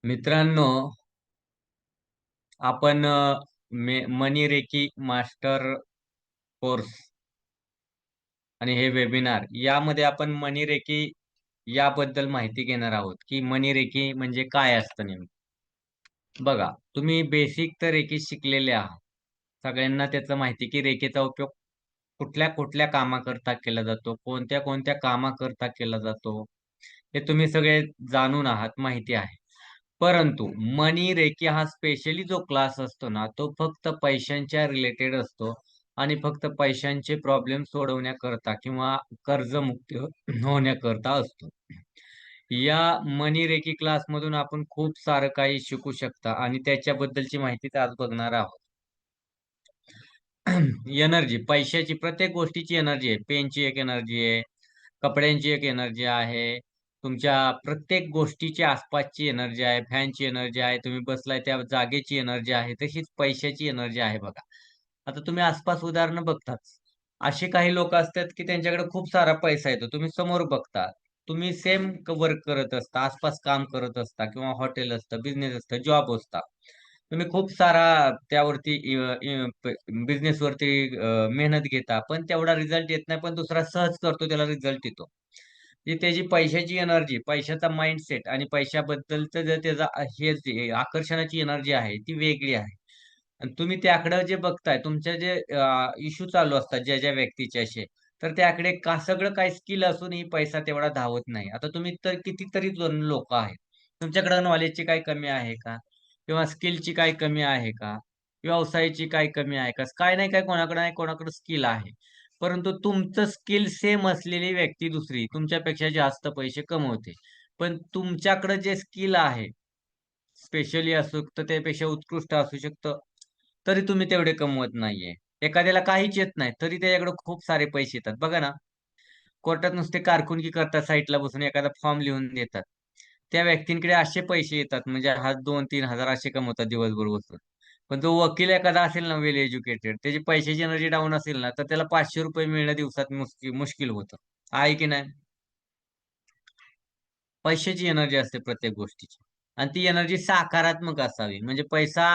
मित्रांनो, आपण मनी reiki master course आणि हे वेबिनार यामध्ये आपण मनी रेकी याबद्दल माहिती घेणार आहोत, की मनी रेकी म्हणजे काय असतं नेमकं? बघा, तुम्ही बेसिक तर रेकी शिकलेले आहात. सगळ्यांना त्याचं माहिती की रेकीचा उपयोग कुठल्या-कुठल्या कामाकरता केला जातो, कोणत्या-कोणत्या कामाकरता केला जातो, हे तुम्ही सगळे जाणून आहात, माहिती आहे. परंतु मनी रेकी हा स्पेशली जो क्लास असतो ना, तो फक्त पैशांच्या रिलेटेड असतो आणि फक्त पैशांचे प्रॉब्लेम सोडवण्याकरता किंवा कर्जमुक्ती होण्याकरता असतो. या मनी रेकी क्लासमधून आपण खूप सारं काही शिकू शकता आणि त्याच्याबद्दलची माहितीच आज बघणार आहोत. एनर्जी, पैशाची प्रत्येक गोष्टीची एनर्जी आहे. पेनची एक एनर्जी आहे, कपड्यांची एक एनर्जी आहे, तुमच्या प्रत्येक गोष्टीची आसपासची एनर्जी आहे, फॅनची एनर्जी आहे, तुम्ही बसलाय त्या जागेची एनर्जी आहे, तशीच पैशाची एनर्जी आहे बघा. आता तुम्ही आसपास उदाहरणं बघताच. असे काही लोक असतात, की त्यांच्याकडे खूप सारा पैसा येतो. तुम्ही समोर बघता. तुम्ही सेम वर्क करत असता, आसपास काम करत असता किंवा हॉटेल असतं, बिझनेस असतं, जॉब असता. तुम्ही खूप सारा त्यावरती बिझनेसवरती मेहनत घेता, पण तेवढा रिझल्ट येत नाही. पण दुसरा सहज करतो त्याला रिझल्ट येतो. ती त्याची पैशाची एनर्जी, पैशाचा माइंडसेट आणि पैशाबद्दलचं जे त्याचा हे जे आकर्षणाची एनर्जी आहे, ती वेगळी आहे. आणि तुम्ही त्याकडं जे बघताय, तुमचे जे इश्यू चालू असतात ज्या व्यक्तीचे असे, तर त्याकडे सगळं काही स्किल असूनही पैसा तेवढा धावत नाही. आता तुम्ही तर कितीतरी जण लोकं आहेत. तुमच्याकडे नॉलेजची काही कमी आहे का? किंवा स्किलची काही कमी आहे का? व्यवसायाची काही कमी आहे का? काय नाही काय कोणाकडे नाही कोणाकडे स्किल आहे. परंतु तुमचं स्किल सेम असलेली व्यक्ती दुसरी तुमच्यापेक्षा जास्त पैसे कमवते. पण तुमच्याकडे जे स्किल आहे, स्पेशली असू शकतं, त्यापेक्षा उत्कृष्ट असू शकतं, तरी तुम्ही तेवढे कमवत नाहीये. एखाद्याला काहीच येत नाही, तरी त्याच्याकडे खूप सारे पैसे येतात. बघा ना, कोर्टात नुसते कारकुनकी करतात साईडला बसून एखादा फॉर्म लिहून देतात. त्या व्यक्तींकडे असे पैसे येतात म्हणजे हा 2-3 हजार असे कमवतात दिवसभर बसून. पण जो वकील एखादा असेल ना वेल एज्युकेटेड, त्याची पैशाची एनर्जी डाऊन असेल ना, तर त्याला ₹500 मिळणं दिवसात मुश्किल होतं. आहे की नाही? पैशाची एनर्जी असते प्रत्येक गोष्टीची आणि ती एनर्जी सकारात्मक असावी. म्हणजे पैसा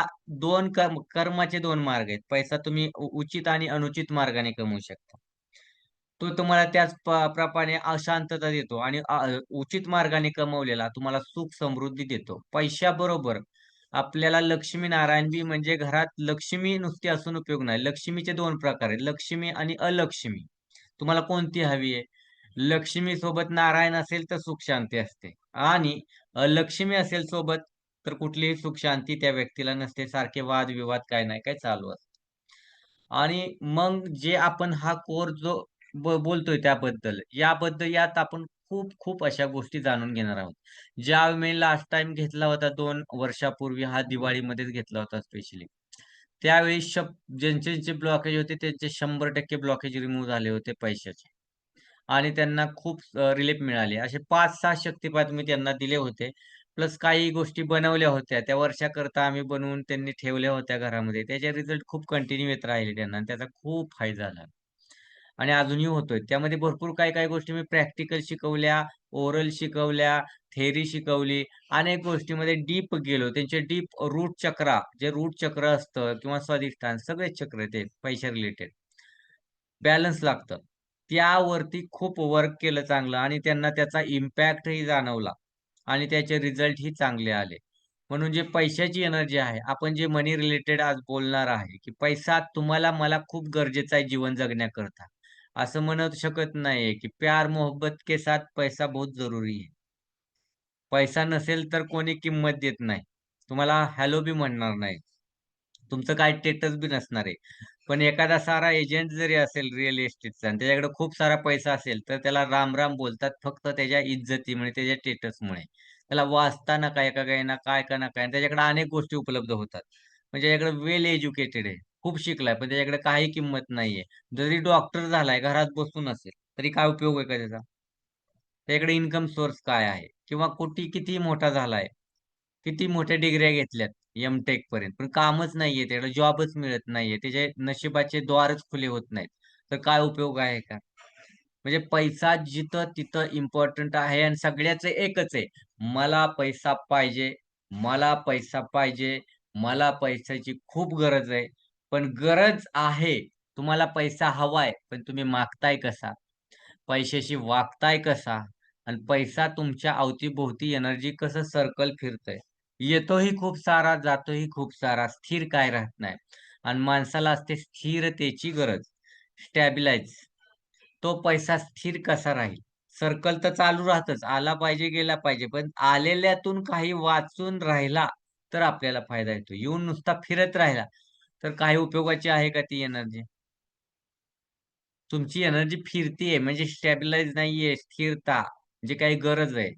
2 कर्माचे 2 मार्ग आहेत. पैसा तुम्ही उचित आणि अनुचित मार्गाने कमवू शकता. तो तुम्हाला त्याच प्रमाणे अशांतता देतो आणि उचित मार्गाने कमवलेला तुम्हाला सुख समृद्धी देतो. पैशाबरोबर आपल्याला लक्ष्मी-नारायण बी म्हणजे घरात लक्ष्मी नुसती असून उपयोग नाही. लक्ष्मीचे 2 प्रकार आहेत. लक्ष्मी आणि अलक्ष्मी. तुम्हाला कोणती हवी आहे? लक्ष्मी सोबत नारायण असेल तर सुख शांती असते आणि अलक्ष्मी असेल सोबत तर कुठलीही सुख शांती त्या व्यक्तीला नसते. सारखे वाद-विवाद काय नाही काय चालू असतं. आणि मग जे आपण हा कोर्स जो बोलतोय त्याबद्दल, यात आपण खूप अशा गोष्टी जाणून घेणार आहोत. ज्या मी लास्ट टाईम घेतला होता 2 वर्षापूर्वी, हा दिवाळीमध्येच घेतला होता स्पेशली. त्यावेळी ज्यांचे ब्लॉकेज होते त्यांचे 100% ब्लॉकेज रिमूव्ह झाले होते पैशाचे. आणि त्यांना खूप रिलीफ मिळाली. असे 5-6 शक्तिपात मी त्यांना दिले होते. प्लस काही गोष्टी बनवल्या होत्या. त्या वर्षाकरता आम्ही बनवून त्यांनी ठेवल्या होत्या घरामध्ये. त्याचे रिझल्ट खूप कंटिन्यू येत राहिले त्यांना आणि त्याचा खूप फायदा झाला. आणि अजूनही होतोय. त्यामध्ये भरपूर काही-काही गोष्टी मी प्रॅक्टिकल शिकवल्या, ओरल शिकवल्या, थेअरी शिकवली. अनेक गोष्टीमध्ये डीप गेलो. त्यांचे डीप रूट चक्रा, जे रूट चक्र असतं किंवा स्वाधिष्ठान सगळेच चक्र ते पैशा रिलेटेड. बॅलन्स लागतं. त्यावरती खूप वर्क केलं चांगलं आणि त्यांना त्याचा इम्पॅक्टही जाणवला आणि त्याचे रिझल्टही चांगले आले. म्हणून जे पैशाची एनर्जी आहे, आपण जे मनी रिलेटेड आज बोलणार आहे, की पैसा तुम्हाला मला खूप गरजेचा आहे जीवन जगण्याकरता. असं म्हणू शकत नाहीये, की प्यार मोहब्बत के साथ पैसा बहुत ज़रूरी है. पैसा नसेल तर कोणी किंमत देत नाही. तुम्हाला हॅलो बी म्हणणार नाही. तुमचं काय स्टेटस बी नसणार आहे. पण एखादा सारा एजंट जरी असेल रिअल इस्टेटचा आणि त्याच्याकडे खूप सारा पैसा असेल, तर त्याला राम-राम बोलतात फक्त त्याच्या इज्जतीमुळे, त्याच्या स्टेटसमुळे. त्याला वाचता नका येका येईना, काय का ना काय त्याच्याकडे अनेक गोष्टी उपलब्ध होतात. म्हणजे त्याच्याकडे वेल एज्युकेटेड आहे. खूप शिकलाय, पण त्याच्याकडे काही किंमत नाहीये. जरी डॉक्टर झालाय, घरात बसून असेल, तरी काय उपयोग आहे का त्याचा? त्याच्याकडे इन्कम सोर्स काय आहे? किंवा किती मोठा झालाय, किती मोठ्या डिग्र्या घेतल्यात एम-टेक पर्यंत, पण कामच नाहीये, त्याला जॉबच मिळत नाहीये. त्याचे नशिबाचे द्वारच खुले होत नाहीत. तर काय उपयोग आहे का? म्हणजे पैसा जिथं तिथं इम्पोर्टंट आहे आणि सगळ्याचं एकच आहे. मला पैसा पाहिजे. मला पैसा पाहिजे, मला पैशाची खूप गरज आहे. पण गरज आहे, तुम्हाला पैसा हवाय, पण तुम्ही मागताय कसा? पैशाशी वागताय कसा? आणि पैसा तुमच्या अवतीभोवती एनर्जी कसं सर्कल फिरतंय. येतोही खूप सारा, जातोही खूप सारा, स्थिर काय राहत नाही. आणि माणसाला असते स्थिरतेची गरज. स्टॅबिलायझ. तो पैसा स्थिर कसा राहील? सर्कल तर चालू राहतच. आला पाहिजे, गेला पाहिजे. पण आलेल्यातून काही वाचून राहिला, तर आपल्याला फायदा येतो. येऊन नुसता फिरत राहिला, तर काही उपयोगाची आहे का ती एनर्जी? तुमची एनर्जी फिरतीये म्हणजे स्टॅबिलाईज नाहीये, स्थिरता जी काही गरज आहे.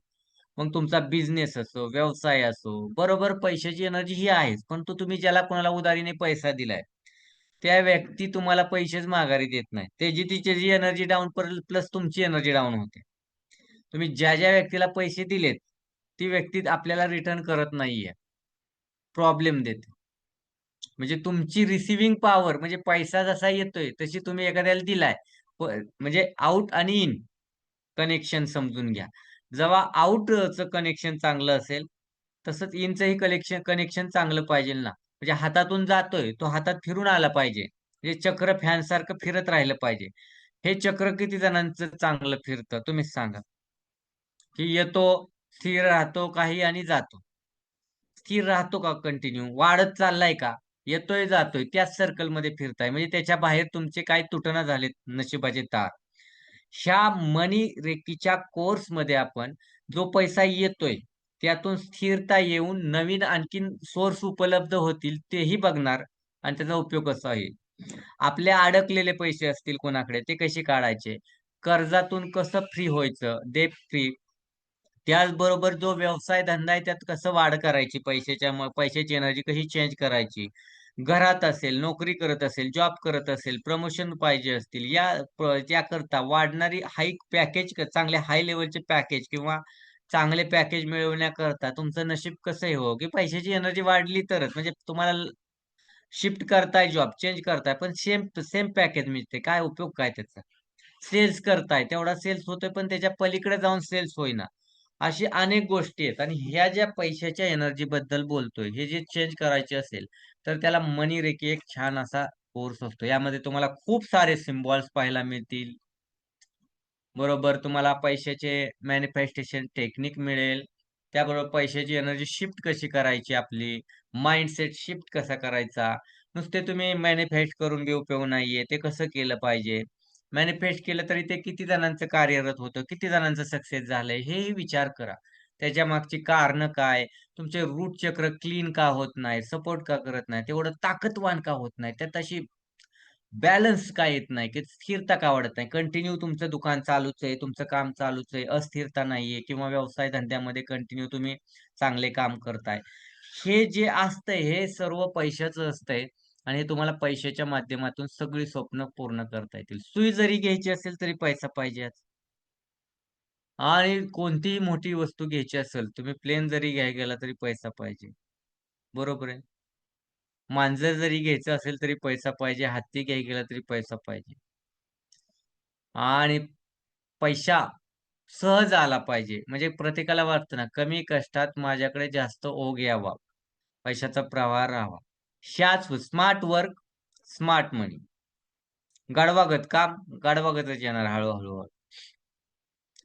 मग तुमचा बिझनेस असो, व्यवसाय असो, बरोबर पैशाची एनर्जी ही आहेच. पण तो तुम्ही ज्याला कोणाला उधारीने पैसा दिलाय, त्या व्यक्ती तुम्हाला पैसेच माघारी देत नाही. त्याची एनर्जी डाउन पडेल प्लस तुमची एनर्जी डाउन होते. तुम्ही ज्या व्यक्तीला पैसे दिलेत, ती व्यक्ती आपल्याला रिटर्न करत नाहीये. प्रॉब्लेम देते. म्हणजे तुमची रिसिव्हिंग पॉवर म्हणजे पैसा जसा येतोय, तशी तुम्ही एखाद्याला दिलाय. म्हणजे आउट आणि इन कनेक्शन समजून घ्या. जेव्हा आउटचं कनेक्शन चांगलं असेल, तसंच इनचंही कनेक्शन चांगलं पाहिजेल ना. म्हणजे हातातून जातोय, तो हातात फिरून आला पाहिजे. म्हणजे चक्र फॅनसारखं फिरत राहिलं पाहिजे. हे चक्र किती जणांचं चांगलं फिरतं तुम्हीच सांगा. की येतो, स्थिर राहतो काही आणि जातो. स्थिर राहतो का कंटिन्यू? वाढत चाललाय का? येतोय, जातोय. त्याच सर्कलमध्ये फिरताय. म्हणजे त्याच्या बाहेर तुमचे काही तुटना झालेत नशिबाचे तार. ह्या मनी रेकीच्या कोर्समध्ये आपण जो पैसा येतोय, त्यातून स्थिरता येऊन नवीन आणखीन सोर्स उपलब्ध होतील तेही बघणार आणि त्याचा उपयोग कसा होईल. आपले अडकलेले पैसे असतील कोणाकडे ते कसे काढायचे? कर्जातून कसं फ्री व्हायचं? Debt free. त्याचबरोबर जो व्यवसाय धंदा आहे त्यात कसं वाढ करायची पैशाची एनर्जी कशी चेंज करायची. घरात असेल, नोकरी करत असेल, जॉब करत असेल, प्रमोशन पाहिजे असतील, याकरता वाढणारी पॅकेज चांगले हाय लेव्हलचे पॅकेज किंवा चांगले पॅकेज मिळवण्याकरता तुमचं नशीब कसं हो, की पैशाची एनर्जी वाढली तरच. म्हणजे तुम्हाला शिफ्ट करताय जॉब, चेंज करताय, पण सेम सेम पॅकेज मिळते. काय उपयोग काय त्याचा? सेल्स करताय, तेवढा सेल्स होतोय, पण त्याच्या पलीकडे जाऊन सेल्स होईना. अशी अनेक गोष्टी आहेत आणि ह्या ज्या पैशाच्या एनर्जीबद्दल बोलतोय, हे जे चेंज करायचे असेल, तर त्याला मनी रेकी एक छान असा कोर्स असतो. यामध्ये तुम्हाला खूप सारे सिम्बॉल्स पाहायला मिळतील. बरोबर तुम्हाला पैशाचे मॅनिफेस्टेशन टेक्निक मिळेल. त्याबरोबर पैशाची एनर्जी शिफ्ट कशी करायची आपली, माइंडसेट शिफ्ट कसा करायचा. नुसते तुम्ही मॅनिफेस्ट करून बी उपयोग नाहीये. ते कसं केलं पाहिजे. मॅनिफेस्ट केलं तरी ते किती जणांचं कार्यरत होतं, किती जणांचं सक्सेस झालंय हेही विचार करा. त्याच्या मागची कारणं काय? तुमचे रूट चक्र क्लीन का होत नाही? सपोर्ट का करत नाही? तेवढं ताकदवान का होत नाही? त्यात अशी बॅलन्स का येत नाही, की स्थिरता का वाढत नाही? कंटिन्यू तुमचं दुकान चालूच आहे, तुमचं काम चालूच आहे, अस्थिरता नाहीये किंवा व्यवसाय धंद्यामध्ये कंटिन्यू तुम्ही चांगले काम करताय. हे जे असतंय हे सर्व पैशाचं असतंय आणि हे तुम्हाला पैशाच्या माध्यमातून सगळी स्वप्न पूर्ण करता येतील. सुई जरी घ्यायची असेल तरी पैसा पाहिजेच आणि कोणतीही मोठी वस्तू घ्यायची असेल, तुम्ही प्लेन जरी घ्यायला गेला तरी पैसा पाहिजे. बरोबर आहे. मांजर जरी घ्यायचं असेल तरी पैसा पाहिजे, हत्ती घ्यायला गेला तरी पैसा पाहिजे. आणि पैसा सहज आला पाहिजे. म्हणजे प्रत्येकाला वाटतं ना, कमी कष्टात माझ्याकडे जास्त ओघ यावा, पैशाचा प्रवाह राहावा. स्मार्ट वर्क, स्मार्ट मनी. गाढवागत काम, गाढवागतच येणार हळू-हळू.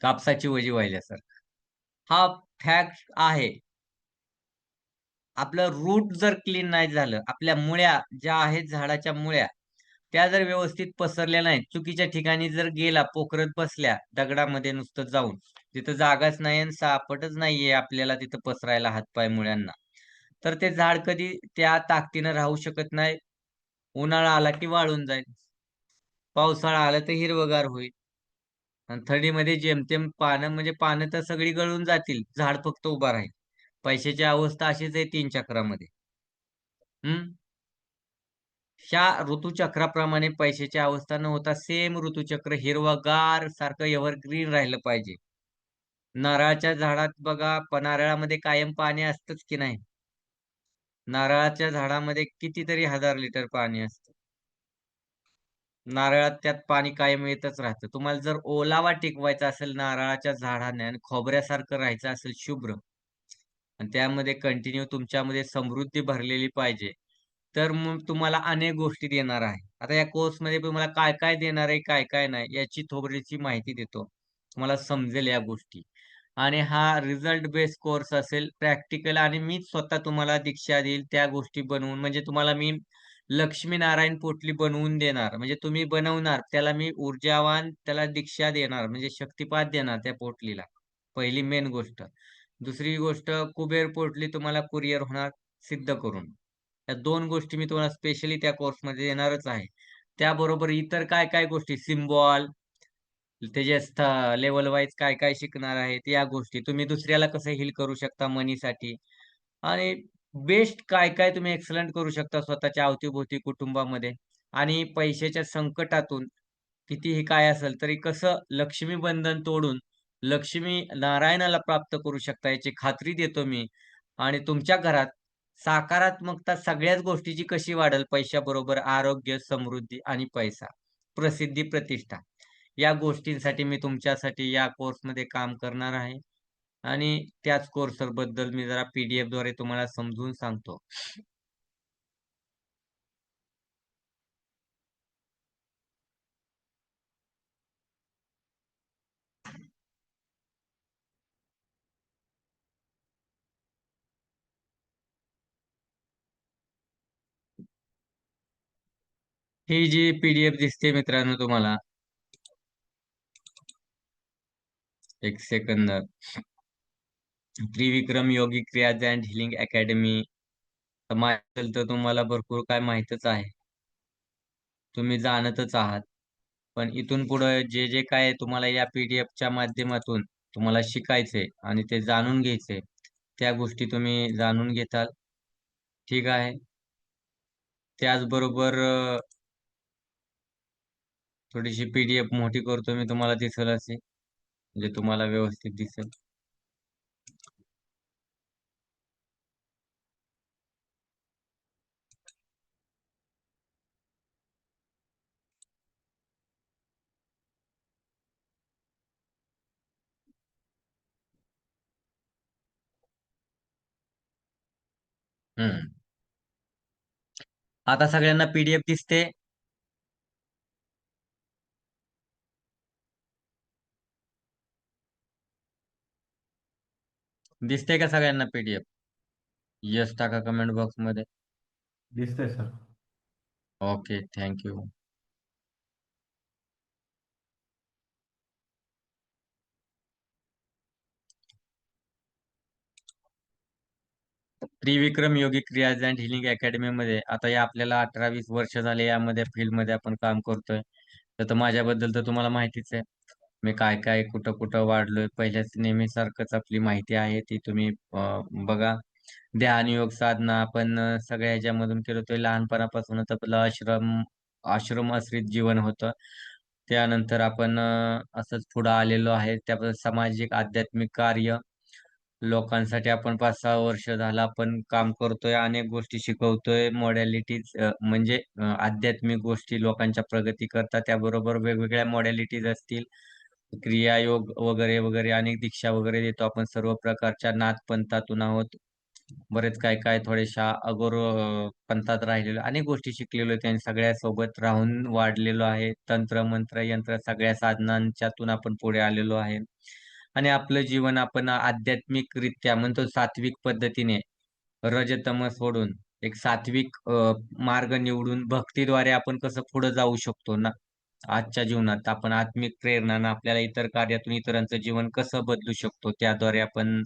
कापसाची वजी वाहिल्यासारखं. हा फॅक्ट आहे. आपलं रूट जर क्लीन नाही झालं, आपल्या मुळ्या ज्या आहेत झाडाच्या मुळ्या, त्या जर व्यवस्थित पसरल्या नाहीत, चुकीच्या ठिकाणी जर गेला, पोखरत बसल्या दगडामध्ये नुसतं जाऊन, तिथं जागाच नाही आणि सापटच नाहीये आपल्याला तिथं पसरायला हातपाय मुळ्यांना. तर ते झाड कधी त्या ताकदीनं राहू शकत नाही. उन्हाळा आला की वाळून जाईल. पावसाळा आला तर हिरवंगार होईल. आणि थंडीमध्ये जेमतेम पानं म्हणजे पानं तर सगळी गळून जातील. झाड फक्त उभा राहील. पैशाची अवस्था अशीच आहे 3 चक्रामध्ये. हं. ह्या ऋतुचक्राप्रमाणे पैशाची अवस्था न होता सेम ऋतुचक्र हिरवंगार सारखं एव्हरग्रीन राहिलं पाहिजे. नारळाच्या झाडात बघा, नारळामध्ये कायम पाणी असतंच की नाही? नारळाच्या झाडामध्ये कितीतरी हजार लिटर पाणी असतं. नारळात त्यात पाणी कायम येतच राहतं. तुम्हाला जर ओलावा टिकवायचा असेल नारळाच्या झाडाने आणि खोबऱ्यासारखं राहायचं असेल शुभ्र, आणि त्यामध्ये कंटिन्यू तुमच्यामध्ये समृद्धी भरलेली पाहिजे. तर मग तुम्हाला अनेक गोष्टी देणार आहे. आता या कोर्समध्ये तुम्हाला काय-काय देणार आहे, काय-काय नाही याची थोडीशी माहिती देतो. तुम्हाला समजेल या गोष्टी. आणि हा रिझल्ट बेस्ड कोर्स असेल, प्रॅक्टिकल आणि मीच स्वतः तुम्हाला दीक्षा देईल त्या गोष्टी बनवून म्हणजे तुम्हाला मी लक्ष्मीनारायण पोटली बनवून देणार. म्हणजे तुम्ही बनवणार, त्याला मी ऊर्जावान त्याला दीक्षा देणार म्हणजे शक्तिपात देणार त्या पोटलीला. पहिली मेन गोष्ट. दुसरी गोष्ट कुबेर पोटली तुम्हाला कुरिअर होणार सिद्ध करून. या 2 गोष्टी मी तुम्हाला स्पेशली त्या कोर्समध्ये देणारच आहे. त्याबरोबर इतर काय-काय गोष्टी सिम्बॉल त्याचे लेव्हल वाईज काय-काय शिकणार आहेत या गोष्टी. तुम्ही दुसऱ्याला कसं हील करू शकता मनीसाठी आणि बेस्ट काय-काय तुम्ही एक्सलंट करू शकता स्वतःच्या अवती कुटुंबामध्ये आणि पैशाच्या संकटातून कितीही काय असेल तरी कसं लक्ष्मी बंधन तोडून लक्ष्मी नारायणाला प्राप्त करू शकता याची खात्री देतो मी आणि तुमच्या घरात सकारात्मकता सगळ्याच गोष्टीची कशी वाढेल पैशाबरोबर आरोग्य, समृद्धी आणि पैसा, प्रसिद्धी, प्रतिष्ठा. या गोष्टींसाठी मी तुमच्यासाठी या कोर्समध्ये काम करणार आहे आणि त्याच कोर्सबद्दल मी जरा पी-डी-एफद्वारे तुम्हाला समजून सांगतो. ही जी पी-डी-एफ दिसते मित्रांनो तुम्हाला, एक second. Trivikram Yogi Kriyas and healing academy. तर माझ्याबद्दल तर तुम्हाला भरपूर काय माहीतच आहे. तुम्ही जाणतच आहात. पण इथून पुढे जे काय तुम्हाला या पी-डी-एफच्या माध्यमातून तुम्हाला शिकायचंय आणि ते जाणून घ्यायचंय, त्या गोष्टी तुम्ही जाणून घेताल. ठीक आहे. त्याचबरोबर थोडीशी पी-डी-एफ मोठी करतो मी तुम्हाला दिसेल अशी, म्हणजे तुम्हाला व्यवस्थित दिसेल. हं. आता सगळ्यांना पी-डी-एफ दिसते? दिसते का सगळ्यांना पी-डी-एफ? येस टाका कमेंट बॉक्समध्ये. दिसतंय sir. Okay, thank you. Trivikram Yogi Kriyas and healing अकॅडमीमध्ये आता या आपल्याला 18-20 वर्ष झाले यामध्ये फील्डमध्ये आपण काम करतोय. तर माझ्याबद्दल तर तुम्हाला माहितीच आहे. मी काय-काय, कुठं-कुठं वाढलोय. पहिल्याच नेहमीसारखंच आपली माहिती आहे ती तुम्ही बघा. ध्यान, योग, साधना आपण सगळ्या ह्याच्यामधून केलं होतं. लहानपणापासूनच आपलं आश्रम आश्रित जीवन होतं. त्यानंतर आपण असंच पुढं आलेलो आहे. त्याबद्दल सामाजिक, आध्यात्मिक कार्य लोकांसाठी आपण 5-6 वर्ष झालं आपण काम करतोय. अनेक गोष्टी शिकवतोय. मॉडॅलिटीज म्हणजे आध्यात्मिक गोष्टी लोकांच्या प्रगतीकरता त्याबरोबर वेगवेगळ्या मॉडॅलिटीज असतील. क्रियायोग वगैरे, वगैरे अनेक दीक्षा वगैरे देतो आपण सर्व प्रकारच्या नाथ-पंथातून आहोत. बरेच काय-काय थोड्याशा अगोर पंथात राहिलेलो अनेक गोष्टी शिकलेलो आहे. त्यांनी सगळ्यासोबत राहून वाढलेलो आहे. तंत्र, मंत्र, यंत्र सगळ्या साधनांच्यातून आपण पुढे आलेलो आहे. आणि आपलं जीवन आपण आध्यात्मिकरित्या म्हणतो सात्विक पद्धतीने रज-तम सोडून एक सात्विक मार्ग निवडून भक्तीद्वारे आपण कसं पुढे जाऊ शकतो ना, आजच्या जीवनात आपण आत्मिक प्रेरणानं आपल्याला इतर कार्यातून इतरांचं जीवन कसं बदलू शकतो, त्याद्वारे आपण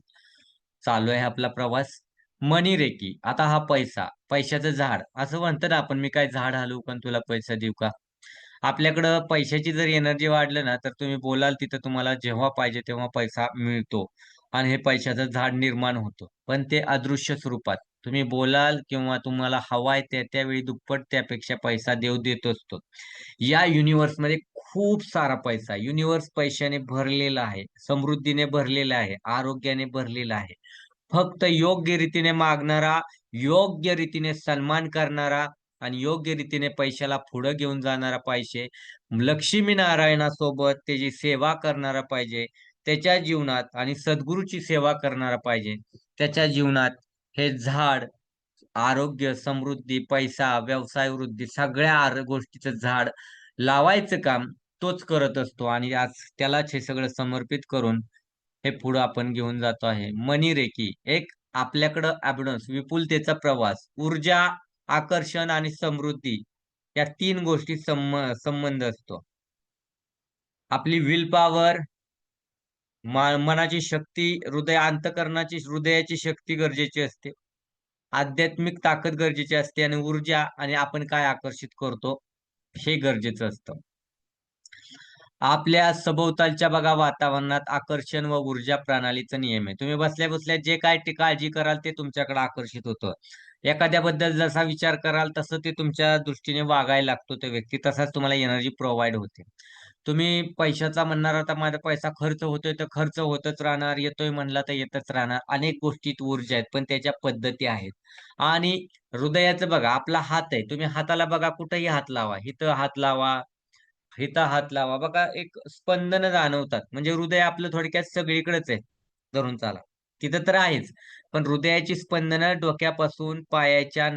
चालू आहे आपला प्रवास. मनी आता हा पैसा, पैशाचं झाड असं म्हणतो ना आपण, "मी काय झाड हलवू का तुला पैसा देऊ का?" आपल्याकडं पैशाची जर एनर्जी वाढलं ना, तर तुम्ही बोलाल तिथं तुम्हाला जेव्हा पाहिजे तेव्हा पैसा मिळतो आणि हे पैशाचं झाड निर्माण होतं. पण ते अदृश्य स्वरूपात. तुम्ही बोलाल किंवा तुम्हाला हवा त्यावेळी दुप्पट त्यापेक्षा पैसा देव देत असतो. या युनिव्हर्समध्ये खूप सारा पैसा, युनिव्हर्स पैशाने भरलेला आहे, समृद्धीने भरलेला आहे, आरोग्याने भरलेला आहे. फक्त योग्य रीतीने मागणारा, योग्य रीतीने सन्मान करणारा आणि योग्य रीतीने पैशाला पुढे घेऊन जाणारा पाहिजे. लक्ष्मीनारायणासोबत त्याची सेवा करणारा पाहिजे. त्याच्या जीवनात आणि सद्गुरूची सेवा करणारा पाहिजे. त्याच्या जीवनात हे झाड आरोग्य, समृद्धी, पैसा, व्यवसाय वृद्धी सगळ्या गोष्टीचं झाड लावायचं काम तोच करत असतो आणि आज त्यालाच हे सगळं समर्पित करून हे पुढं आपण घेऊन जातो आहे. मनी रेकी एक आपल्याकडं अबंडन्स, विपुलतेचा प्रवास, ऊर्जा, आकर्षण आणि समृद्धी या तीन गोष्टी संबंध असतो. आपली विल पॉवर, मनाची शक्ती, अंतःकरणाची हृदयाची शक्ती गरजेची असते. आध्यात्मिक ताकद गरजेची असते आणि ऊर्जा आणि आपण काय आकर्षित करतो हे गरजेचं असतं. आपल्या सभोवतालच्या बघा वातावरणात आकर्षण व ऊर्जा प्रणालीचा नियम आहे. तुम्ही बसल्या बसल्या जे काय ते काळजी कराल ते तुमच्याकडे आकर्षित होतं. एखाद्याबद्दल जसा विचार कराल तसं ते तुमच्या दृष्टीने वागायला लागतो तो व्यक्ती, तसाच तुम्हाला एनर्जी प्रोव्हाइड होते. तुम्ही पैशाचा म्हणणार आता माझा पैसा खर्च होतोय तर खर्च होतच राहणार, येतोय म्हणला तर येतच राहणार. अनेक गोष्टीत ऊर्जा आहेत, पण त्याच्या पद्धती आहेत. आणि हृदयाचं बघा, आपला हात आहे. तुम्ही हाताला बघा कुठेही हात लावा, इथं हात लावा, इथं हात लावा. बघा एक स्पंदन जाणवतात. म्हणजे हृदय आपलं थोडक्यात सगळीकडेच आहे. धरून चाला. तिथं तर आहेच. पण हृदयाची स्पंदनं डोक्यापासून पायाच्या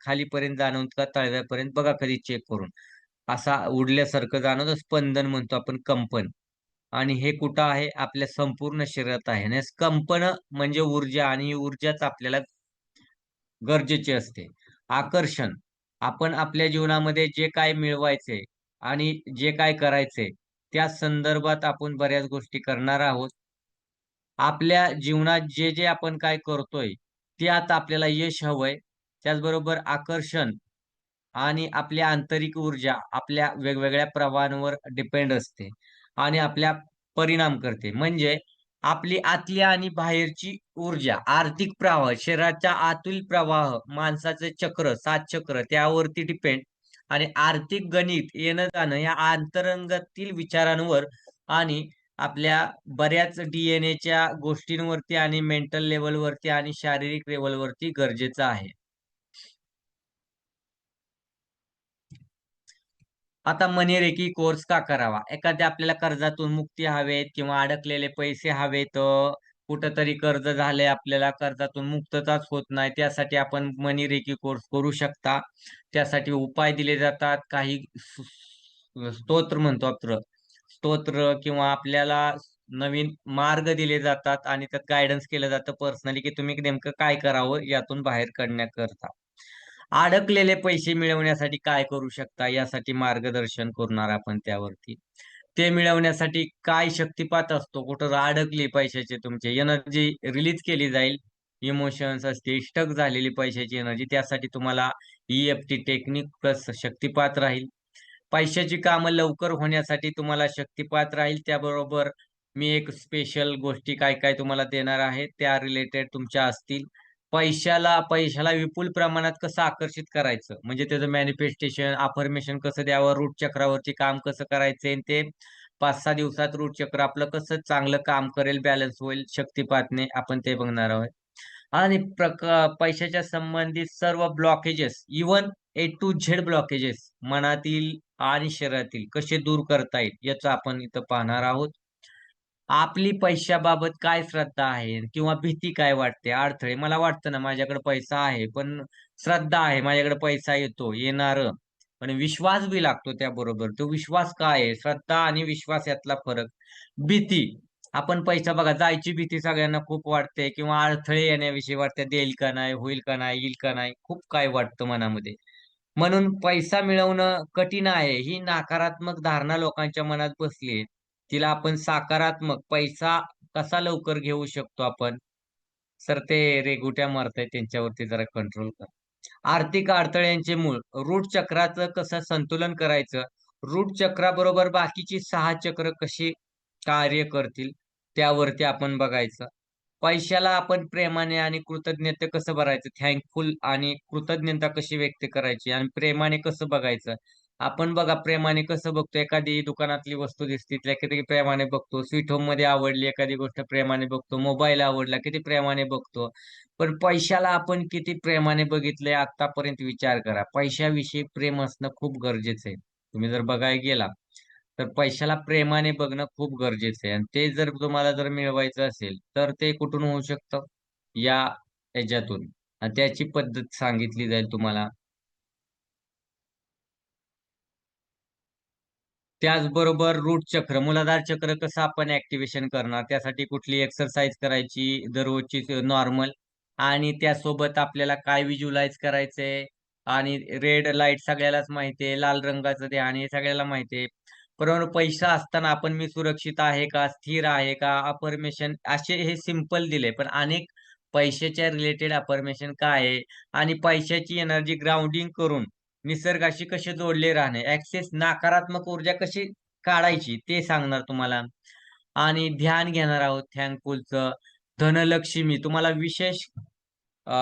खालीपर्यंत जाणवतात का तळव्यापर्यंत बघा कधी चेक करून. असा उडल्यासारखं जाणवतं स्पंदन म्हणतो आपण कंपन. आणि हे कुठं आहे? आपल्या संपूर्ण शरीरात आहे. आणि कंपन म्हणजे ऊर्जा आणि ही ऊर्जाच आपल्याला गरजेची असते. आकर्षण, आपण आपल्या जीवनामध्ये जे काय मिळवायचे आणि जे काय करायचे त्या संदर्भात आपण बऱ्याच गोष्टी करणार आहोत. आपल्या जीवनात जे आपण काय करतोय, त्यात आपल्याला यश हवंय. त्याचबरोबर आकर्षण आणि आपली आंतरिक ऊर्जा आपल्या वेगवेगळ्या प्रवाहांवर डिपेंड असते आणि आपल्या परिणाम करते. म्हणजे आपली आतली आणि बाहेरची ऊर्जा, आर्थिक प्रवाह, शरीराचा आतील प्रवाह, माणसाचं चक्र, 7 चक्र त्यावरती डिपेंड आणि आर्थिक गणित येणं-जाणं या अंतरंगातील विचारांवर आणि आपल्या बऱ्याच डी गोष्टींवरती आणि मेंटल लेव्हलवरती आणि शारीरिक लेव्हलवरती गरजेचं आहे. आता मनेरेकी कोर्स का करावा? एखाद्या आपल्याला कर्जातून मुक्ती हवेत किंवा अडकलेले पैसे हवेत, कुठंतरी कर्ज झालंय आपल्याला कर्जातून मुक्तताच होत नाही. त्यासाठी आपण मनेरेकी कोर्स करू शकता. त्यासाठी उपाय दिले जातात. काही स्तोत्र म्हणतो आपण. स्तोत्र किंवा आपल्याला नवीन मार्ग दिले जातात आणि त्यात गाईडन्स केलं जातं पर्सनली, की तुम्ही नेमकं काय करावं यातून बाहेर काढण्याकरता. अडकलेले पैसे मिळवण्यासाठी काय करू शकता यासाठी मार्गदर्शन करणार आपण त्यावरती. ते मिळवण्यासाठी काय शक्तिपात असतो, कुठं अडकली पैशाची तुमची एनर्जी रिलीज केली जाईल. इमोशन्स असते, स्टक झालेली पैशाची एनर्जी त्यासाठी तुम्हाला EFT टेक्निक प्लस शक्तिपात राहील. पैशाची कामं लवकर होण्यासाठी तुम्हाला शक्तिपात राहील. त्याबरोबर मी एक स्पेशल गोष्टी काय-काय तुम्हाला देणार आहे, त्या रिलेटेड तुमच्या असतील. पैशाला विपुल प्रमाणात कसं आकर्षित करायचं, म्हणजे त्याचं मॅनिफेस्टेशन, अफर्मेशन कसं द्यावं, रूट चक्रावरती काम कसं करायचं आणि ते 5-6 दिवसात रूट चक्र आपलं कसं चांगलं काम करेल, बॅलन्स होईल शक्तिपातने, आपण ते बघणार आहोत. आणि पैशाच्या संबंधित सर्व blockages, even A to Z blockages मनातील आणि शरीरातील कसे दूर करता येईल, याचं आपण इथं पाहणार आहोत. आपली पैशाबाबत काय श्रद्धा आहे किंवा भीती काय वाटते, अडथळे. मला वाटतं ना माझ्याकडे पैसा आहे, पण श्रद्धा आहे माझ्याकडे पैसा येतो, येणार. पण विश्वास बी लागतो त्याबरोबर. तो विश्वास काय आहे? श्रद्धा आणि विश्वास यातला फरक. भीती. आपण पैसा बघा जायची भीती सगळ्यांना खूप वाटते किंवा अडथळे येण्याविषयी वाटते. देईल का नाही, होईल का नाही, येईल का नाही, खूप काय वाटतं मनामध्ये. म्हणून पैसा मिळवणं कठीण आहे, ही नकारात्मक धारणा लोकांच्या मनात बसली आहे. तिला आपण सकारात्मक पैसा कसा लवकर घेऊ शकतो आपण? सर ते रेघुट्या मारतायत त्यांच्यावरती जरा कंट्रोल करा. आर्थिक अडथळ्यांचे मूळ, रूट चक्राचं कसं संतुलन करायचं, रूट चक्राबरोबर बाकीची 6 चक्र कशी कार्य करतील, त्यावरती आपण बघायचं. पैशाला आपण प्रेमाने आणि कृतज्ञते कसं भरायचं, थँकफुल आणि कृतज्ञता कशी व्यक्त करायची आणि प्रेमाने कसं बघायचं. आपण बघा प्रेमाने कसं बघतो, एखादी दुकानातली वस्तू दिसते तिला किती प्रेमाने बघतो. स्वीट होममध्ये आवडली एखादी गोष्ट प्रेमाने बघतो. मोबाईल आवडला किती प्रेमाने बघतो. पण पैशाला आपण किती प्रेमाने बघितलंय आतापर्यंत विचार करा. पैशाविषयी प्रेम असणं खूप गरजेचं आहे. तुम्ही जर बघायला गेला, तर पैशाला प्रेमाने बघणं खूप गरजेचं आहे आणि ते जर तुम्हाला जर मिळवायचं असेल, तर ते कुठून होऊ शकतं? या ह्याच्यातून. आणि त्याची पद्धत सांगितली जाईल तुम्हाला. त्याचबरोबर रूट चक्र, मूलाधार चक्र कसं आपण ॲक्टिव्हेशन करणार, त्यासाठी कुठली एक्सरसाइज करायची दररोजची नॉर्मल आणि त्यासोबत आपल्याला काय व्हिज्युअलाइज करायचंय आणि रेड लाईट सगळ्यालाच माहिती आहे, लाल रंगाचं ध्यान हे सगळ्याला माहिती आहे. बरोबर पैसा असताना आपण मी सुरक्षित आहे का, स्थिर आहे का, अफर्मेशन असे हे सिंपल दिले. पण अनेक पैशाच्या रिलेटेड अफर्मेशन काय आहे आणि पैशाची एनर्जी ग्राउंडिंग करून निसर्गाशी कसे जोडले राहणे, ऍक्सेस नकारात्मक ऊर्जा कशी काढायची ते सांगणार तुम्हाला. आणि ध्यान घेणार आहोत थँकफुलचं. धनलक्ष्मी तुम्हाला विशेष अ,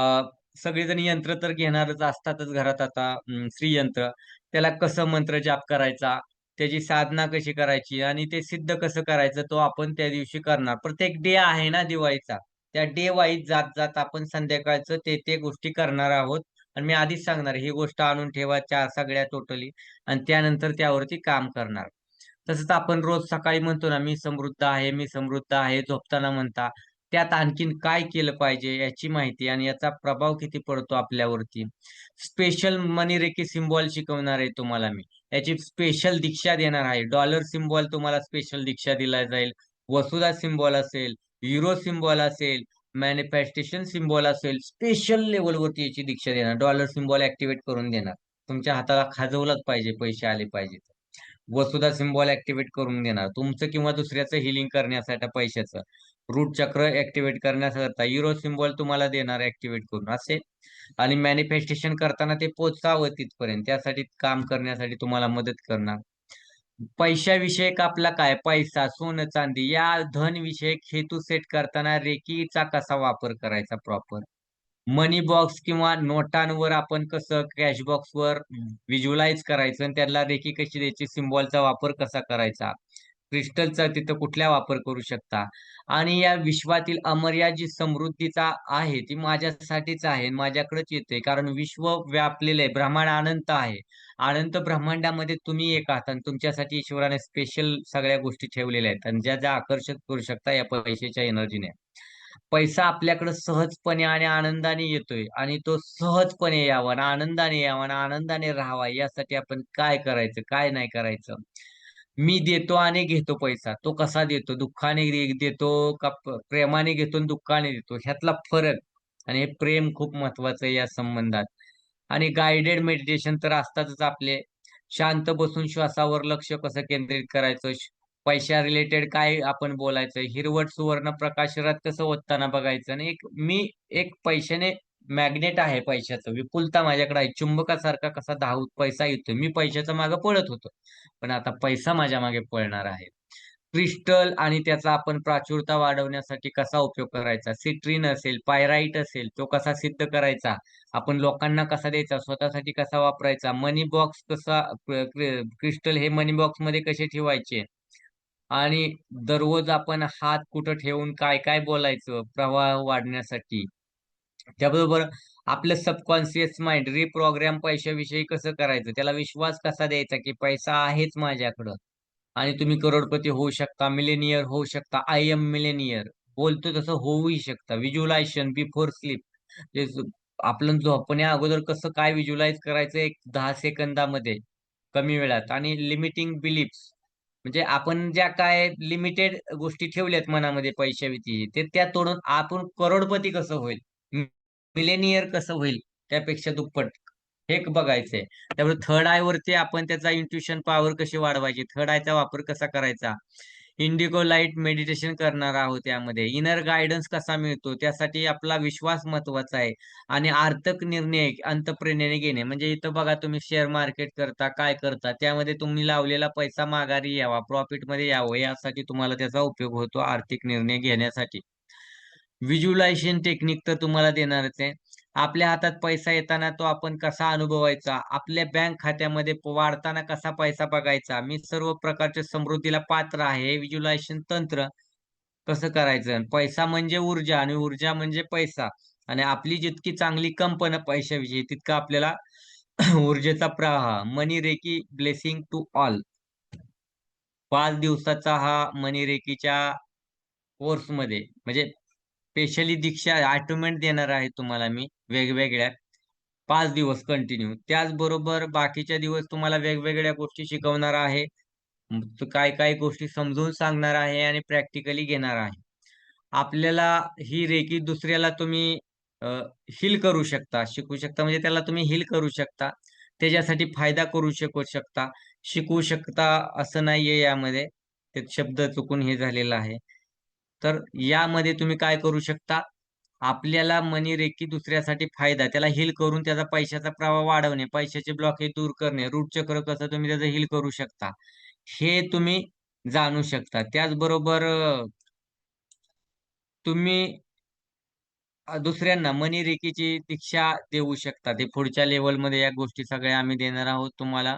सगळेजण यंत्र तर घेणारच असतातच घरात आता श्रीयंत्र. त्याला कसं मंत्र जाप करायचा, त्याची साधना कशी करायची आणि ते सिद्ध कसं करायचं तो आपण त्या दिवशी करणार. प्रत्येक डे आहे ना दिवाळीचा. त्या डे वाईज जात-जात आपण संध्याकाळचं ते गोष्टी करणार आहोत. आणि मी आधीच सांगणार ही गोष्ट आणून ठेवा सगळ्या टोटली आणि त्यानंतर त्यावरती काम करणार. तसंच आपण रोज सकाळी म्हणतो ना, मी समृद्ध आहे, मी समृद्ध आहे, झोपताना म्हणता. त्यात आणखीन काय केलं पाहिजे याची माहिती आणि याचा प्रभाव किती पडतो आपल्यावरती. स्पेशल मनी रेकी सिम्बॉल शिकवणार आहे तुम्हाला मी. याची स्पेशल दीक्षा देणार आहे. डॉलर सिम्बॉल तुम्हाला स्पेशल दीक्षा दिला जाईल. वसुधा सिम्बॉल असेल, युरो सिम्बॉल असेल, मॅनिफेस्टेशन सिम्बॉल असेल, स्पेशल लेव्हलवरती याची दीक्षा देणार. डॉलर सिम्बॉल ऍक्टिव्हेट करून देणार. तुमच्या हाताला खाजवलाच पाहिजे, पैसे आले पाहिजेत. वसुधा सिम्बॉल ऍक्टिव्हेट करून देणार. तुमचं किंवा दुसऱ्याचं हिलिंग करण्यासाठी पैशाचं. रूट चक्र ऍक्टिव्हेट करण्याकरता युरो सिम्बॉल तुम्हाला देणार ऍक्टिव्हेट करून असे. आणि मॅनिफेस्टेशन करताना ते पोचावं तिथपर्यंत त्यासाठी काम करण्यासाठी तुम्हाला मदत करणार. पैशाविषयक आपला काय पैसा, सोनं, चांदी या धन विषयक हेतू सेट करताना रेकीचा कसा वापर करायचा प्रॉपर. मनी बॉक्स किंवा नोटांवर आपण कसं कॅश बॉक्सवर व्हिज्युअलाइज करायचं आणि त्याला रेखी कशी द्यायची, सिम्बॉलचा वापर कसा करायचा. क्रिस्टलचा तिथं कुठल्या वापर करू शकता. आणि या विश्वातील अमर्यादित समृद्धीचा आहे ती माझ्यासाठीच आहे, माझ्याकडेच येते. कारण विश्व व्यापलेलं आहे, ब्रह्मांड अनंत आहे. अनंत ब्रह्मांडामध्ये तुम्ही एक आहात आणि तुमच्यासाठी ईश्वराने स्पेशल सगळ्या गोष्टी ठेवलेल्या आहेत आणि ज्या ज्या आकर्षित करू शकता या पैशाच्या एनर्जीने. पैसा आपल्याकडे सहजपणे आणि आनंदाने येतोय आणि तो सहजपणे यावा आणि आनंदाने यावा आणि आनंदाने राहावा यासाठी आपण काय करायचं, काय नाही करायचं. मी देतो आणि घेतो पैसा. तो कसा देतो? दुःखाने देतो का प्रेमाने घेतो आणि दुःखाने देतो? ह्यातला फरक आणि हे प्रेम खूप महत्वाचं आहे या संबंधात. आणि गाईडेड मेडिटेशन तर असतातच आपले. शांत बसून श्वासावर लक्ष कसं केंद्रित करायचं, पैशा रिलेटेड काय आपण बोलायचं, हिरवट सुवर्ण प्रकाशरात कसं ओतताना बघायचं आणि एक पैशाने मॅग्नेट आहे पैशाचं, विपुलता माझ्याकडे आहे. चुंबकासारखा कसा धावत पैसा येतोय. मी पैशाच्या मागे पळत होतो. पण आता पैसा माझ्या मागे पळणार आहे. क्रिस्टल आणि त्याचा आपण प्राचुर्यता वाढवण्यासाठी कसा उपयोग करायचा. सिट्रीन असेल, पायराईट असेल, तो कसा सिद्ध करायचा. आपण लोकांना कसा द्यायचा, स्वतःसाठी कसा वापरायचा. मनी बॉक्स कसा क्रिस्टल हे मनी बॉक्समध्ये कसे ठेवायचे. आणि दररोज आपण हात कुठं ठेवून काय काय बोलायचं प्रवाह वाढण्यासाठी. त्याबरोबर आपलं सबकॉन्शियस माइंड रिप्रोग्राम पैशाविषयी कसं करायचं, त्याला विश्वास कसा द्यायचा की पैसा आहेच माझ्याकडं आणि तुम्ही करोडपती होऊ शकता, मिलेनियर होऊ शकता. आय एम मिलेनियर बोलतो तसं होऊही शकता. व्हिज्युअलायझेशन बिफोर स्लीप, आपलं झोपण्या अगोदर कसं काय व्हिज्युअलाइज करायचं एक 10 सेकंदामध्ये कमी वेळात. आणि लिमिटिंग बिलीफ्स म्हणजे आपण ज्या काय लिमिटेड गोष्टी ठेवल्यात मनामध्ये पैशाविषयी त्या तोडून आपण करोडपती कसं होईल, मिलेनियर कसं होईल त्यापेक्षा दुप्पट हे बघायचंय. त्यामुळे थर्ड आय वरती आपण त्याचा इंट्युशन पॉवर कशी वाढवायची, थर्ड आयचा वापर कसा करायचा. इंडिगो लाईट मेडिटेशन करणार आहोत यामध्ये. इनर गायडन्स कसा मिळतो त्यासाठी आपला विश्वास महत्वाचा आहे. आणि आर्थिक निर्णय अंतःप्रेरणेने घेणे म्हणजे इथं बघा तुम्ही शेअर मार्केट करता काय करता त्यामध्ये तुम्ही लावलेला पैसा माघारी यावा, प्रॉफिट मध्ये यावं यासाठी तुम्हाला त्याचा उपयोग होतो आर्थिक निर्णय घेण्यासाठी. व्हिज्युअलायझेशन टेक्निक तर तुम्हाला देणारच आहे. आपल्या हातात पैसा येताना तो आपण कसा अनुभवायचा, आपल्या बँक खात्यामध्ये वाढताना कसा पैसा बघायचा. मी सर्व प्रकारच्या समृद्धीला पात्र आहे हे व्हिज्युअलायझेशन तंत्र कसं करायचं. पैसा म्हणजे ऊर्जा आणि ऊर्जा म्हणजे पैसा. आणि आपली जितकी चांगली कंपन पैशाविषयी तितका आपल्याला ऊर्जेचा प्रवाह. मनी रेकी ब्लेसिंग टू ऑल. 5 दिवसाचा हा मनी रेकीच्या कोर्समध्ये म्हणजे स्पेशली दीक्षा आर्टमेंट देणार आहे तुम्हाला मी वेगवेगळ्या 5 दिवस कंटिन्यू. त्याचबरोबर बाकीच्या दिवस तुम्हाला वेगवेगळ्या गोष्टी शिकवणार आहे. काय काय गोष्टी समजून सांगणार आहे आणि प्रॅक्टिकली घेणार आहे. आपल्याला ही रेकी दुसऱ्याला तुम्ही हील करू शकता, शिकू शकता म्हणजे त्याला तुम्ही हील करू शकता. त्याच्यासाठी फायदा करू शकू शकता, शिकवू शकता असं नाहीये यामध्ये. ते शब्द चुकून हे झालेला आहे. तर यामध्ये तुम्ही काय करू शकता? आपल्याला मनी रेकी दुसऱ्यासाठी फायदा, त्याला हील करून त्याचा पैशाचा प्रवाह वाढवणे, पैशाचे ब्लॉकेज दूर करणे, रूट चक्र कसं तुम्ही त्याचं हील करू शकता, हे तुम्ही जाणू शकता. त्याचबरोबर तुम्ही दुसऱ्यांना मनी रेकीची दीक्षा देऊ शकता. ते पुढच्या लेव्हलमध्ये या गोष्टी सगळ्या आम्ही देणार आहोत तुम्हाला.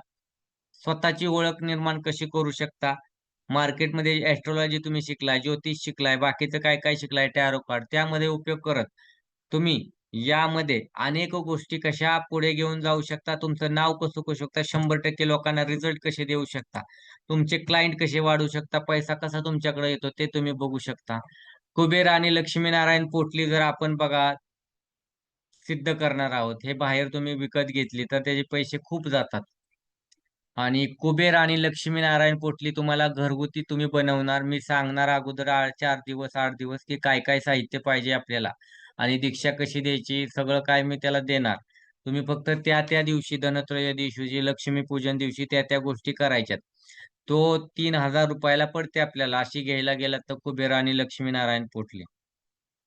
स्वतःची ओळख निर्माण कशी करू शकता? मार्केटमध्ये एस्ट्रोलॉजी तुम्ही शिकलाय, ज्योतिष शिकलाय, बाकीचं काय काय शिकलाय, टॅरो कार्ड, त्यामध्ये उपयोग करत तुम्ही यामध्ये अनेक गोष्टी कशा पुढे घेऊन जाऊ शकता, तुमचं नाव कसं करू शकता, 100% लोकांना रिझल्ट कसे देऊ शकता, तुमचे क्लायंट कसे वाढवू शकता, पैसा कसा तुमच्याकडे येतो ते तुम्ही बघू शकता. कुबेर आणि लक्ष्मीनारायण पोटली जर आपण बघा सिद्ध करणार आहोत, हे बाहेर तुम्ही विकत घेतली तर त्याचे पैसे खूप जातात. आणि कुबेर आणि लक्ष्मीनारायण पोटली तुम्हाला घरगुती तुम्ही बनवणार. मी सांगणार अगोदर 4 दिवस 8 दिवस की काय काय साहित्य पाहिजे आपल्याला आणि दीक्षा कशी द्यायची, सगळं काय मी त्याला देणार. तुम्ही फक्त त्या त्या दिवशी धनत्रयोदशी लक्ष्मीपूजन दिवशी त्या त्या गोष्टी करायच्यात. तो 3,000 रुपयाला पडते आपल्याला अशी घ्यायला गेला तर कुबेर आणि लक्ष्मीनारायण पोटली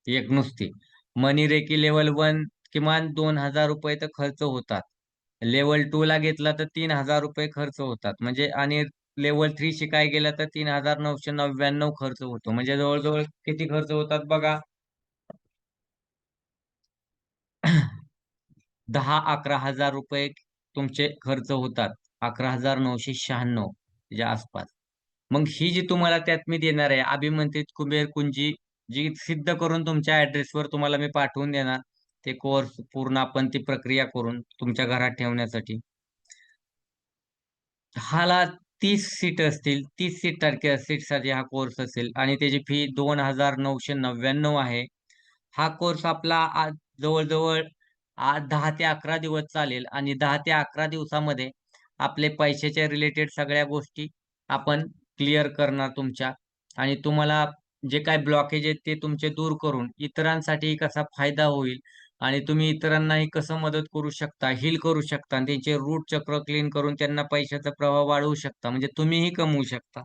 एक नुसती. मनी लेवल 1 किमान 2,000 रुपये तर खर्च होतात. लेवल 2 ला घेतला तर 3,000 रुपये खर्च होतात. म्हणजे आणि लेवल 3 शिकाय गेला तर 3,999 खर्च होतो. म्हणजे जवळजवळ किती खर्च होतात बघा. 10-11 हजार रुपये तुमचे खर्च होतात. 11,996 च्या आसपास. मग ही जी तुम्हाला त्यात मी देणार आहे अभिमंत्रित कुबेर कुंजी, जी सिद्ध करून तुमच्या ऍड्रेसवर तुम्हाला मी पाठवून देणार. ते कोर्स पूर्ण आपण ती प्रक्रिया करून तुमच्या घरात ठेवण्यासाठी. हाला 30 सीट असतील. 30 सीटसाठी हा कोर्स असेल आणि त्याची फी 2,999 आहे. हा कोर्स आपला आज जवळजवळ 10 ते 11 दिवस चालेल आणि 10 ते 11 दिवसामध्ये आपले पैशाच्या रिलेटेड सगळ्या गोष्टी आपण क्लिअर करणार तुमच्या आणि तुम्हाला जे काही ब्लॉकेज आहेत ते तुमचे दूर करून इतरांसाठी कसा फायदा होईल आणि तुम्ही इतरांनाही कसं मदत करू शकता, हील करू शकता आणि त्यांचे रूट चक्र क्लीन करून त्यांना पैशाचा प्रवाह वाढवू शकता. म्हणजे तुम्हीही कमवू शकता.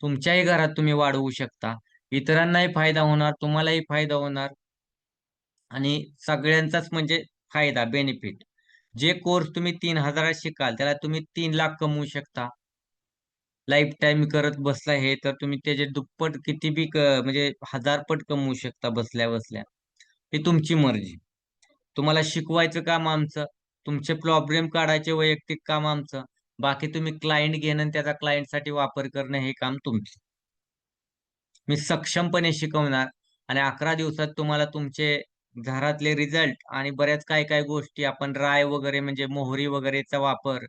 तुमच्याही घरात तुम्ही वाढवू शकता. इतरांनाही फायदा होणार, तुम्हालाही फायदा होणार आणि सगळ्यांचाच म्हणजे फायदा, बेनिफिट. जे कोर्स तुम्ही 3,000 शिकाल, त्याला तुम्ही 3 लाख कमवू शकता. लाईफ टाईम करत बसला हे, तर तुम्ही त्याचे दुप्पट किती बी म्हणजे 1000 पट कमवू शकता बसल्या बसल्या. ही तुमची मर्जी. तुम्हाला शिकवायचं काम आमचं, तुमचे प्रॉब्लेम काढायचे वैयक्तिक काम आमचं. बाकी तुम्ही क्लायंट घेणं आणि त्याचा क्लायंटसाठी वापर करणं हे काम तुमचं. मी सक्षमपणे शिकवणार आणि 11 दिवसात तुम्हाला तुमचे घरातले रिझल्ट आणि बऱ्याच काय काय गोष्टी आपण राय वगैरे म्हणजे मोहरी वगैरेचा वापर,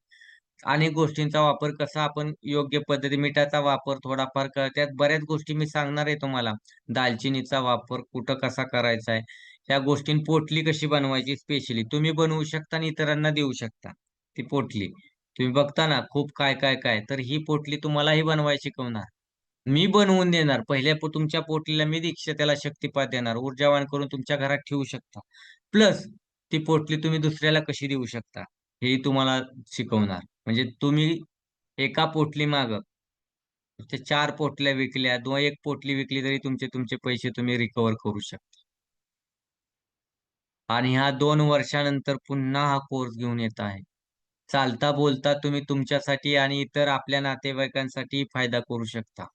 अनेक गोष्टींचा वापर कसा आपण योग्य पद्धती, मिठाचा वापर थोडाफार त्यात बऱ्याच गोष्टी मी सांगणार आहे तुम्हाला. दालचिनीचा वापर कुठं कसा करायचा आहे, या गोष्टी पोटली कशी बनवायची स्पेशली तुम्ही बनवू शकता आणि इतरांना देऊ शकता. ती पोटली तुम्ही बघता ना खूप काय काय काय, तर ही पोटली तुम्हालाही बनवायला शिकवणार. मी बनवून देणार. पहिल्या तुमच्या पोटलीला मी दीक्षा त्याला शक्तिपात देणार. ऊर्जावान करून तुमच्या घरात ठेवू शकता. प्लस ती पोटली तुम्ही दुसऱ्याला कशी देऊ शकता, हेही तुम्हाला शिकवणार. म्हणजे तुम्ही एका पोटली माग त्या 4 पोटल्या विकल्या, एक पोटली विकली तरी तुमचे तुमचे पैसे तुम्ही रिकव्हर करू शकता. आणि ह्या 2 वर्षानंतर पुन्हा हा कोर्स घेऊन येत आहे. चालता बोलता तुम्ही तुमच्यासाठी आणि इतर आपल्या नातेवाईकांसाठी फायदा करू शकता.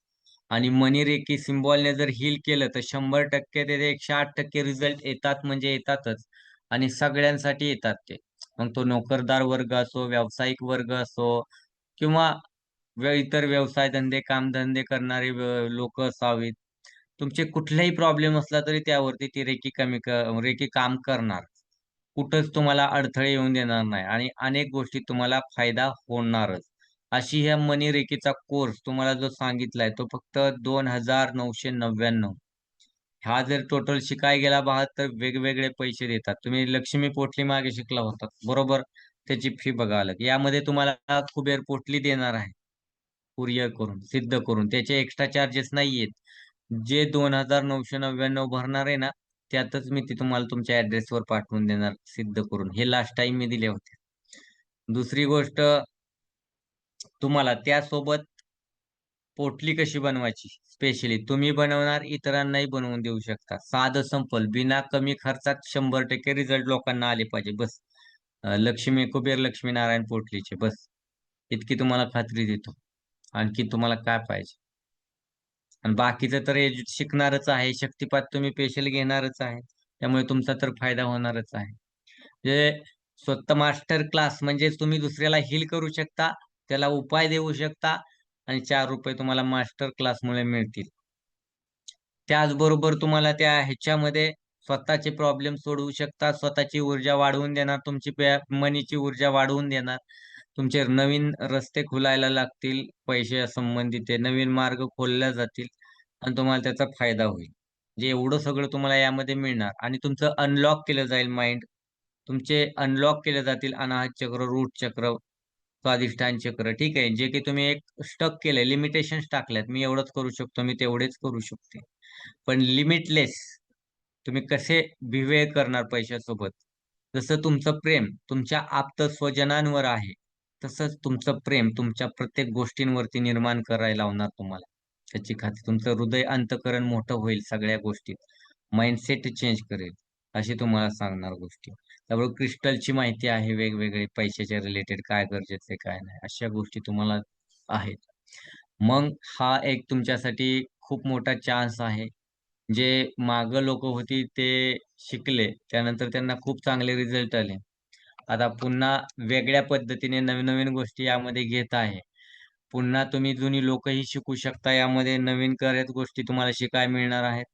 आणि मनी रेकी सिम्बॉलने जर हील केलं तर 100% ते 108% रिझल्ट येतात म्हणजे येतातच. आणि सगळ्यांसाठी येतात ते. मग तो नोकरदार वर्ग असो, व्यावसायिक वर्ग असो किंवा इतर व्यवसाय धंदे, कामधंदे करणारे लोक असावेत. तुमचे कुठलाही प्रॉब्लेम असला तरी त्यावरती ती रेकी काम करणार. कुठंच तुम्हाला अडथळे येऊन देणार नाही आणि अनेक गोष्टी तुम्हाला फायदा होणारच. अशी ह्या मनी रेकीचा कोर्स तुम्हाला जो सांगितलाय तो फक्त 2,999. हा जर टोटल शिकाय गेला आहात तर वेगवेगळे पैसे देतात. तुम्ही लक्ष्मी पोटली मागे शिकला होता बरोबर, त्याची फी बघावं लागेल. यामध्ये तुम्हाला कुबेर पोटली देणार आहे कुरिअर करून, सिद्ध करून. त्याचे एक्स्ट्रा चार्जेस नाहीयेत. जे 2,999 भरणार आहे ना, त्यातच मी ते तुम्हाला तुमच्या ऍड्रेसवर पाठवून देणार सिद्ध करून. हे लास्ट टाइम मी दिले होते. दुसरी गोष्ट, तुम्हाला त्यासोबत पोटली कशी बनवायची स्पेशली तुम्ही बनवणार, इतरांनाही बनवून देऊ शकता. साधं संपल, बिना कमी खर्चात 100% रिझल्ट लोकांना आले पाहिजे बस. लक्ष्मी कुबेर लक्ष्मीनारायण पोटलीचे बस, इतकी तुम्हाला खात्री देतो. आणखी तुम्हाला काय पाहिजे? आणि बाकीचं तर हे शिकणारच आहे, शक्तिपात तुम्ही स्पेशल घेणारच आहे, त्यामुळे तुमचा तर फायदा होणारच आहे. जे स्वतः मास्टर क्लास म्हणजे तुम्ही दुसऱ्याला हील करू शकता, त्याला उपाय देऊ शकता, आणि ₹4 तुम्हाला मास्टर क्लासमुळे मिळतील. त्याचबरोबर तुम्हाला त्या ह्याच्यामध्ये स्वतःचे प्रॉब्लेम सोडवू शकता, स्वतःची ऊर्जा वाढवून देणार, तुमची मनीची ऊर्जा वाढवून देणार. तुमचे नवीन रस्ते खुलायला लागतील, पैशा संबंधित ते नवीन मार्ग खोलल्या जातील आणि तुम्हाला त्याचा फायदा होईल. जे एवढं सगळं तुम्हाला यामध्ये मिळणार आणि तुमचं अनलॉक केलं जाईल माइंड. तुमचे अनलॉक केले जातील अनाहत चक्र, रूट चक्र, स्वाधिष्ठान चक्र. ठीक आहे. जे की तुम्ही एक स्टक केलंय, लिमिटेशन्स टाकल्यात. मी एवढंच करू शकतो, मी तेवढेच करू शकते. पण लिमिटलेस तुम्ही कसे बिहेव करणार पैशासोबत. जसं तुमचं प्रेम तुमच्या आप्त स्वजनांवर आहे, तसंच तुमचं प्रेम तुमच्या प्रत्येक गोष्टींवरती निर्माण करायला लावणार तुम्हाला. त्याची खात्री. तुमचं हृदय अंतःकरण मोठं होईल सगळ्या गोष्टीत. माइंडसेट चेंज करेल, अशी तुम्हाला सांगणार गोष्टी. त्यामुळे क्रिस्टलची माहिती आहे, वेगवेगळे पैशाच्या रिलेटेड काय गरजेचं आहे काय नाही, अशा गोष्टी तुम्हाला आहेत. मग हा एक तुमच्यासाठी खूप मोठा चान्स आहे. जे मागं लोक होती ते शिकले, त्यानंतर त्यांना खूप चांगले रिझल्ट आले. आता पुन्हा वेगळ्या पद्धतीने नवीन-नवीन गोष्टी यामध्ये घेत आहे. पुन्हा तुम्ही जुनी लोकही शिकू शकता यामध्ये, नवीन बऱ्याच गोष्टी तुम्हाला शिकायला मिळणार आहेत.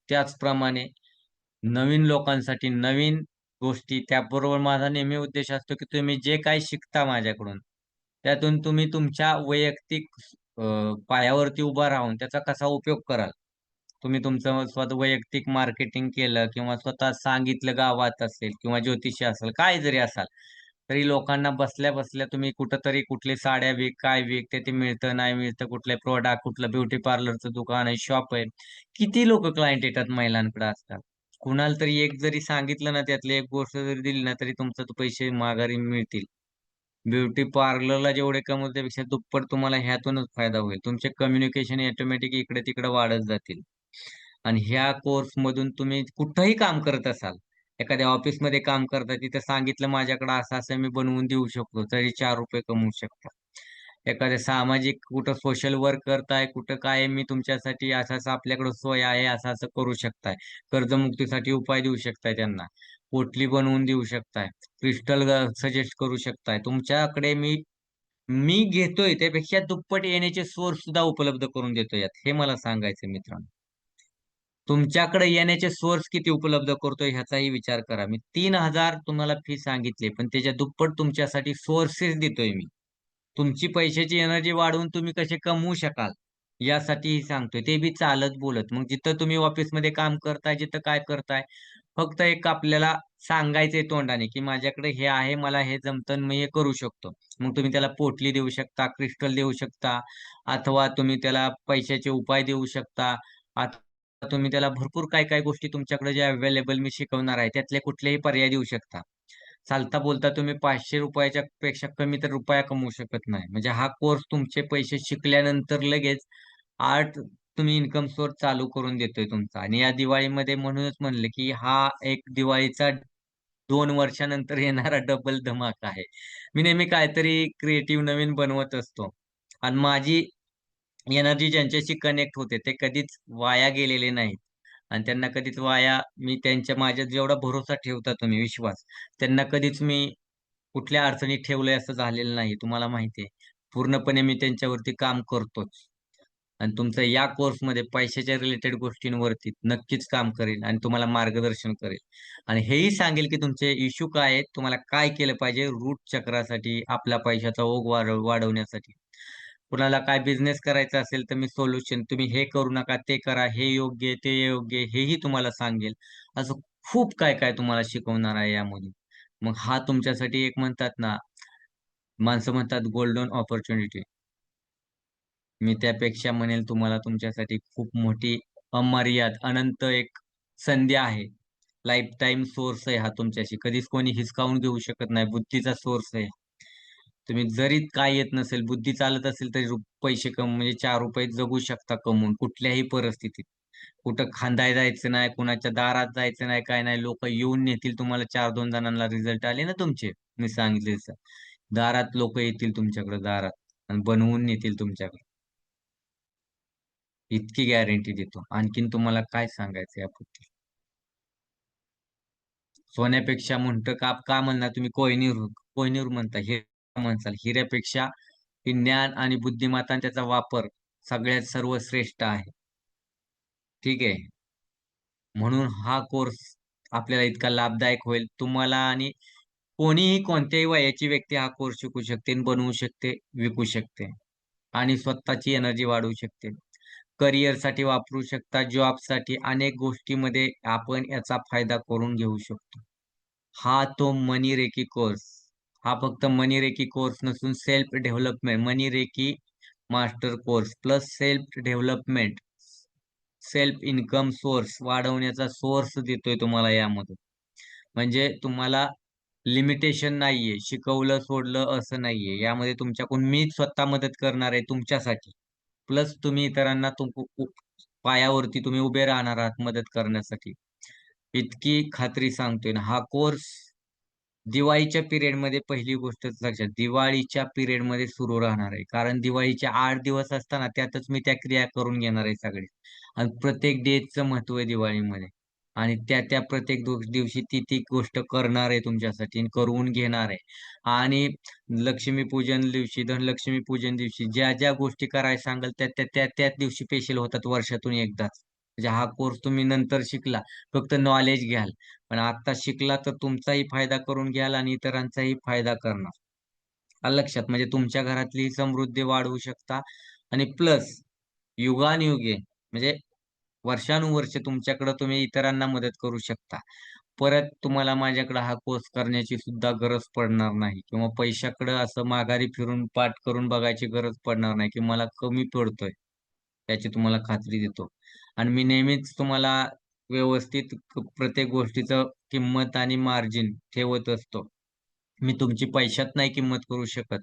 त्याचप्रमाणे नवीन लोकांसाठी नवीन गोष्टी, त्याबरोबर माझा नेहमी उद्देश असतो, की तुम्ही जे काही शिकता माझ्याकडून, त्यातून तुम्ही तुमच्या वैयक्तिक पायावरती उभा राहून त्याचा कसा उपयोग कराल. तुम्ही तुमचं स्वतः वैयक्तिक मार्केटिंग केलं किंवा स्वतः सांगितलं गावात असेल किंवा ज्योतिषी असेल, काय जरी असाल, तरी लोकांना बसल्या-बसल्या तुम्ही कुठेतरी कुठली साड्या विक, काय विक, ते मिळतं, नाही मिळतं, कुठले प्रॉडक्ट, कुठलं ब्युटी पार्लरचं दुकान आहे, शॉप आहे. किती लोकं क्लायंट येतात महिलांकडे आजकाल. कुणाला तरी एक जरी सांगितलं ना, त्यातली एक गोष्ट जरी दिली ना, तरी तुमचं तो पैसे माघारी मिळतील. ब्युटी पार्लरला जेवढे कमवतो त्यापेक्षा दुप्पट तुम्हाला ह्यातूनच फायदा होईल. तुमचे कम्युनिकेशन ऑटोमॅटिक इकडे-तिकडे वाढत जातील. आणि ह्या कोर्समधून तुम्ही कुठंही काम करत असाल, एखाद्या ऑफिसमध्ये काम करता, तिथं सांगितलं माझ्याकडे असं-असं मी बनवून देऊ शकतो, तरी ₹4 कमवू शकता. एखाद्या सामाजिक कुठं सोशल वर्क करताय, कुठं काय मी तुमच्यासाठी असं-असं आपल्याकडे सोय आहे, असं-असं करू शकताय. कर्जमुक्तीसाठी उपाय देऊ शकताय त्यांना. पोटली बनवून देऊ शकताय. क्रिस्टल सजेस्ट करू शकताय. तुमच्याकडे मी मी घेतोय त्यापेक्षा दुप्पट येण्याचे सोर्स सुद्धा उपलब्ध करून देतो यात. हे मला सांगायचं मित्रांनो. तुमच्याकडे येण्याचे सोर्स किती उपलब्ध करतोय ह्याचाही विचार करा. मी 3,000 तुम्हाला फी सांगितली, पण त्याच्या दुप्पट तुमच्यासाठी सोर्सेस देतोय मी. तुमची पैशाची एनर्जी वाढवून तुम्ही कसे कमवू शकाल, यासाठीही सांगतोय. ते बी चालत बोलत. मग जिथं तुम्ही ऑफिसमध्ये काम करताय, जिथं काय करताय, फक्त एक आपल्याला सांगायचंय तोंडाने, की माझ्याकडे हे आहे, मला हे जमतं आणि मी हे करू शकतो. मग तुम्ही त्याला पोटली देऊ शकता, क्रिस्टल देऊ शकता, अथवा तुम्ही त्याला पैशाचे उपाय देऊ शकता. तुम्ही त्याला भरपूर काही-काही गोष्टी तुमच्याकडे जे अवेलेबल मी शिकवणार आहे, त्यातले कुठलेही पर्याय देऊ शकता. चालता बोलता तुम्ही ₹500 च्या पेक्षा कमी तर रुपया कमवू शकत नाही. म्हणजे हा कोर्स तुमचे पैसे शिकल्यानंतर लगेच 8 तुम्ही इन्कम सोर्स चालू करून देतोय तुमचा. आणि या दिवाळीमध्ये म्हणूनच म्हणलं, की हा एक दिवाळीचा 2 वर्षानंतर येणारा डबल धमाका आहे. मी नेहमी काहीतरी क्रिएटिव्ह नवीन बनवत असतो. आणि माझी एनर्जी ज्यांच्याशी कनेक्ट होते ते कधीच वाया गेलेले नाहीत. आणि त्यांना कधीच वाया, मी त्यांच्या माझ्यात जेवढा भरोसा ठेवता तुम्ही विश्वास, त्यांना कधीच मी कुठल्या अडचणीत ठेवलंय असं झालेलं नाही. तुम्हाला माहिती आहे. पूर्णपणे मी त्यांच्यावरती काम करतोच. आणि तुमचं या कोर्समध्ये पैशाच्या रिलेटेड गोष्टींवरती नक्कीच काम करेल आणि तुम्हाला मार्गदर्शन करेल. आणि हेही सांगेल, की तुमचे इश्यू काय आहेत, तुम्हाला काय केलं पाहिजे रूट चक्रासाठी, आपल्या पैशाचा ओघ वाढवण्यासाठी. कुणाला काय बिझनेस करायचा असेल तर मी सोल्युशन, तुम्ही हे करू नका, ते करा, हे योग्य आहे, ते योग्य आहे, हेही तुम्हाला सांगेल. असं खूप काय काय तुम्हाला शिकवणार आहे यामध्ये. मग हा तुमच्यासाठी एक म्हणतात ना, माणसं म्हणतात गोल्डन ऑपॉर्च्युनिटी. मी त्यापेक्षा म्हणेल तुम्हाला तुमच्यासाठी खूप मोठी अमर्याद अनंत एक संधी आहे. लाईफ टाईम सोर्स आहे हा तुमच्याशी. कधीच कोणी हिसकावून घेऊ शकत नाही. बुद्धीचा सोर्स आहे. तुम्ही जरी काय येत नसेल, बुद्धी चालत असेल तरी पैसे म्हणजे ₹4 जगू शकता कमवून कुठल्याही परिस्थितीत. कुठं खांदाय जायचं नाही, कुणाच्या दारात जायचं नाही, काय नाही. लोकं येऊन नेतील तुम्हाला. 4-2 जणांना रिझल्ट आले ना तुमचे, मी सांगितले तसं. दारात लोकं येतील तुमच्याकडे दारात आणि बनवून नेतील तुमच्याकडे. इतकी गॅरंटी देतो. आणखीन तुम्हाला काय सांगायचं याबद्दल? सोन्यापेक्षा म्हणतं का म्हणणार तुम्ही कोहिनूर म्हणता, हिरा म्हणसाल. हिऱ्यापेक्षा ही ज्ञान आणि बुद्धिमत्ता आणि त्याचा वापर सगळ्यात सर्वश्रेष्ठ आहे. ठीक आहे. म्हणून हा कोर्स आपल्याला इतका लाभदायक होईल. तुम्हाला आणि कोणीही कोणत्याही वयाची व्यक्ती हा कोर्स शिकू शकते आणि बनवू शकते, विकू शकते आणि स्वतःची एनर्जी वाढवू शकते. करिअरसाठी वापरू शकता, जॉबसाठी अनेक गोष्टीमध्ये आपण याचा फायदा करून घेऊ शकतो. हा तो मनी कोर्स. हा फक्त मनी कोर्स नसून self development, money master course plus self development, self income source वाढवण्याचा सोर्स देतोय तुम्हाला यामधून. म्हणजे तुम्हाला लिमिटेशन नाहीये. शिकवलं, सोडलं असं नाहीये. यामध्ये तुमच्याकडून मी स्वतः मदत करणार आहे तुमच्यासाठी. प्लस तुम्ही इतरांना पायावरती तुम्ही उभे राहणार आहात मदत करण्यासाठी. इतकी खात्री सांगतोय ना, हा कोर्स दिवाळीच्या पिरियडमध्ये पहिली गोष्ट लक्षात, दिवाळीच्या पिरियडमध्ये सुरू राहणार आहे. कारण दिवाळीचे 8 दिवस असताना त्यातच मी त्या क्रिया करून घेणार आहे सगळे. आणि प्रत्येक डेचं महत्व आहे दिवाळीमध्ये. आणि त्या प्रत्येक दिवशी ती गोष्ट करणार आहे तुमच्यासाठी आणि करून घेणार आहे. आणि लक्ष्मीपूजन दिवशी, धनलक्ष्मी पूजन दिवशी ज्या गोष्टी करायला सांगाल त्याच दिवशी स्पेशल होतात वर्षातून एकदाच. म्हणजे हा कोर्स तुम्ही नंतर शिकला, फक्त नॉलेज घ्याल. पण आता शिकला तर तुमचाही फायदा करून घ्याल आणि इतरांचाही फायदा करणार. आलं लक्षात? म्हणजे तुमच्या घरातली समृद्धी वाढवू शकता आणि प्लस युगानुयुगे म्हणजे वर्षानुवर्षे तुमच्याकडे तुम्ही इतरांना मदत करू शकता. परत तुम्हाला माझ्याकडे हा कोर्स करण्याची सुद्धा गरज पडणार नाही किंवा पैशाकडे असं माघारी फिरून पाठ करून बघायची गरज पडणार नाही, की मला कमी पडतोय. याची तुम्हाला खात्री देतो. आणि मी नेहमीच तुम्हाला व्यवस्थित प्रत्येक गोष्टीचं किंमत आणि मार्जिन ठेवत असतो. मी तुमची पैशात नाही किंमत करू शकत.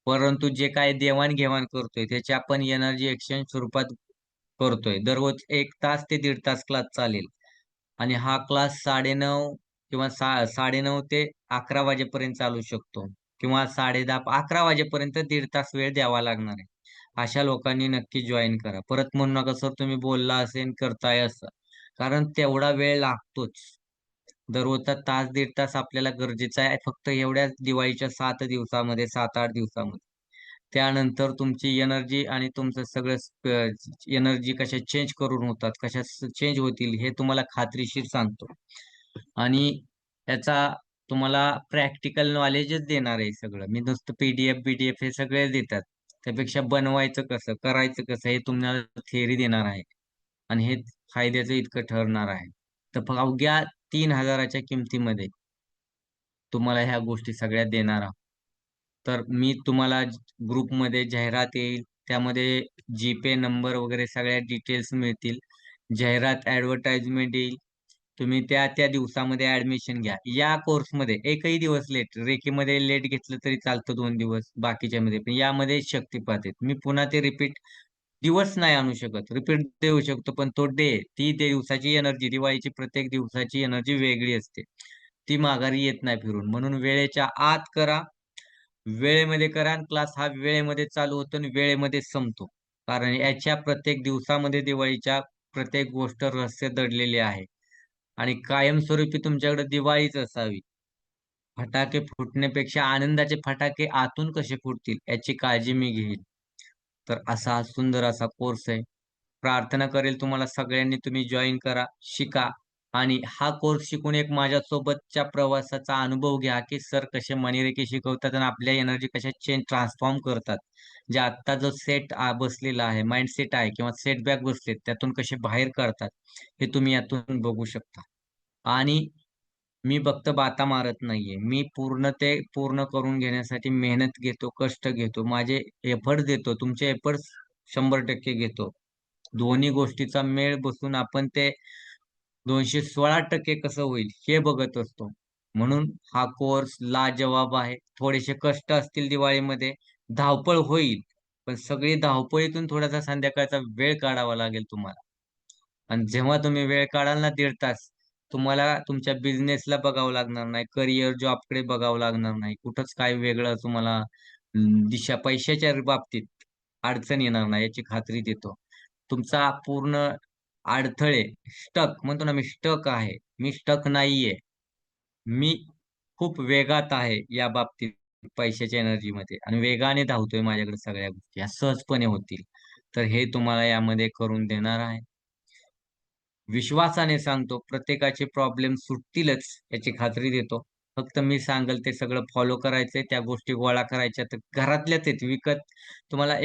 परंतु जे काही देवाण-घेवाण करतोय, त्याची आपण एनर्जी एक्सचेंज स्वरूपात करतोय. दररोज 1 तास ते 1.5 तास क्लास चालेल आणि हा क्लास 9:30 किंवा 9:30 ते 11 वाजेपर्यंत चालू शकतो किंवा 10:30 11 वाजेपर्यंत 1.5 तास वेळ द्यावा लागणार आहे. अशा लोकांनी नक्की जॉइन करा. परत म्हणू नका, "सर तुम्ही बोलला असेन, करताय असं." कारण तेवढा वेळ लागतोच. दररोजचा तास, 1.5 तास आपल्याला गरजेचा आहे फक्त एवढ्याच दिवाळीच्या 7 दिवसामध्ये, 7-8 दिवसामध्ये. त्यानंतर तुमची एनर्जी आणि तुमचं सगळं एनर्जी कशा चेंज करून होतात, कशा चेंज होतील हे तुम्हाला खात्रीशीर सांगतो. आणि त्याचा तुम्हाला प्रॅक्टिकल नॉलेजच देणार आहे सगळं. मी नुसतं पी-डी-एफ हे सगळे देतात. त्यापेक्षा बनवायचं कसं, करायचं कसं हे तुम्हाला थिअरी देणार आहे. आणि हे फायद्याचं इतकं ठरणार आहे. तर अवघ्या 3,000च्या किमतीमध्ये तुम्हाला ह्या गोष्टी सगळ्या देणार आहोत. तर मी तुम्हाला ग्रुपमध्ये जाहिरात येईल. त्यामध्ये नंबर वगैरे सगळ्या डिटेल्स मिळतील. जाहिरात ॲडव्हर्टाइजमेंट येईल. तुम्ही त्या दिवसामध्ये ॲडमिशन घ्या. या कोर्समध्ये एकही दिवस लेट, रेकीमध्ये लेट घेतलं तरी चालतं 2 दिवस बाकीच्यामध्ये. पण यामध्ये शक्तिपात आहेत. मी पुन्हा ते रिपीट दिवस नाही आणू शकत. रिपीट देऊ शकतो, पण तो ती दिवसाची एनर्जी, दिवाळीची प्रत्येक दिवसाची एनर्जी वेगळी असते. ती माघारी येत नाही फिरून. म्हणून वेळेच्या आत करा, वेळेमध्ये करा आणि क्लास हा वेळेमध्ये चालू होतो आणि वेळेमध्ये संपतो. कारण याच्या प्रत्येक दिवसामध्ये दिवाळीच्या प्रत्येक गोष्ट रहस्य दडलेले आहे. आणि कायमस्वरूपी तुमच्याकडे दिवाळीच असावी. फटाके फुटण्यापेक्षा आनंदाचे फटाके आतून कसे फुटतील याची काळजी मी घेईन. तर असा हा सुंदर असा कोर्स आहे. प्रार्थना करेल तुम्हाला सगळ्यांनी तुम्ही जॉइन करा, शिका आणि हा कोर्स शिकून एक माझ्यासोबतच्या प्रवासाचा अनुभव घ्या, की सर कसे मणिरेखे शिकवतात आणि आपल्या एनर्जी कशा चेंज ट्रान्सफॉर्म करतात. जे आत्ता जो सेट बसलेला आहे, माइंडसेट आहे किंवा सेटबॅक बसलेत, त्यातून कसे बाहेर काढतात, हे तुम्ही यातून बघू शकता. आणि मी फक्त बाता मारत नाहीये. मी पूर्ण ते पूर्ण करून घेण्यासाठी मेहनत घेतो, कष्ट घेतो, माझे एफर्ट्स देतो. तुमचे एफर्ट्स 100% घेतो. दोन्ही गोष्टीचा मेळ बसून आपण ते 216% कसं होईल हे बघत असतो. म्हणून हा कोर्स लाजवाब आहे. थोडेसे कष्ट असतील दिवाळीमध्ये, धावपळ होईल, पण सगळी धावपळीतून थोडासा संध्याकाळचा वेळ काढावा लागेल तुम्हाला. आणि जेव्हा तुम्ही वेळ काढाल ना 1.5 तास, तुम्हाला तुमच्या बिझनेसला बघावं लागणार नाही, करियर जॉबकडे बघावं लागणार नाही. कुठंच काही वेगळं तुम्हाला दिशा पैशाच्या बाबतीत अडचण येणार नाही याची खात्री देतो. तुमचा पूर्ण अडथळे, स्टक म्हणतो ना मी स्टक आहे. मी स्टक नाहीये. मी खूप वेगात आहे या बाबतीत पैशाच्या एनर्जीमध्ये आणि वेगाने धावतोय माझ्याकडे सगळ्या गोष्टी. ह्या सहजपणे होतील. तर हे तुम्हाला यामध्ये करून देणार आहे. विश्वासाने सांगतो, प्रत्येकाचे प्रॉब्लेम सुटतीलच याची खात्री देतो. फक्त मी सांगेल ते सगळं फॉलो करायचंय, त्या गोष्टी गोळा करायच्या. तर घरातल्याच आहेत, विकत तुम्हाला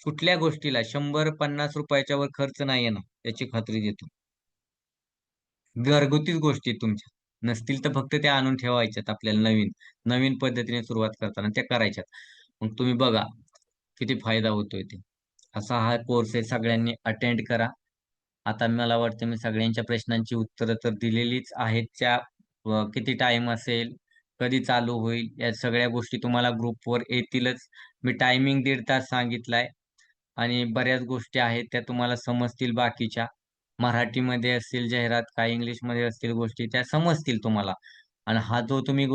कुठल्या गोष्टीला ₹100-50 वर खर्च नाही येणार, याची खात्री देतो. घरगुतीच गोष्टी आहेत तुमच्या. नसतील तर फक्त त्या आणून ठेवायच्यात आपल्याला नवीन. नवीन पद्धतीने सुरुवात करताना त्या करायच्यात. मग तुम्ही बघा किती फायदा होतोय ते. असा हा कोर्स आहे, सगळ्यांनी अटेंड करा. आता मला वाटतं मी सगळ्यांच्या प्रश्नांची उत्तरं तर दिलेलीच आहेत. किती टाईम असेल, कधी चालू होईल, या सगळ्या गोष्टी तुम्हाला ग्रुपवर येतीलच. मी टायमिंग 1.5 तास सांगितलाय आणि बऱ्याच गोष्टी आहेत त्या तुम्हाला समजतील बाकीच्या. मराठीमध्ये असतील जाहिरात, काही इंग्लिशमध्ये असतील गोष्टी त्या समजतील तुम्हाला. आणि हा जो तुम्ही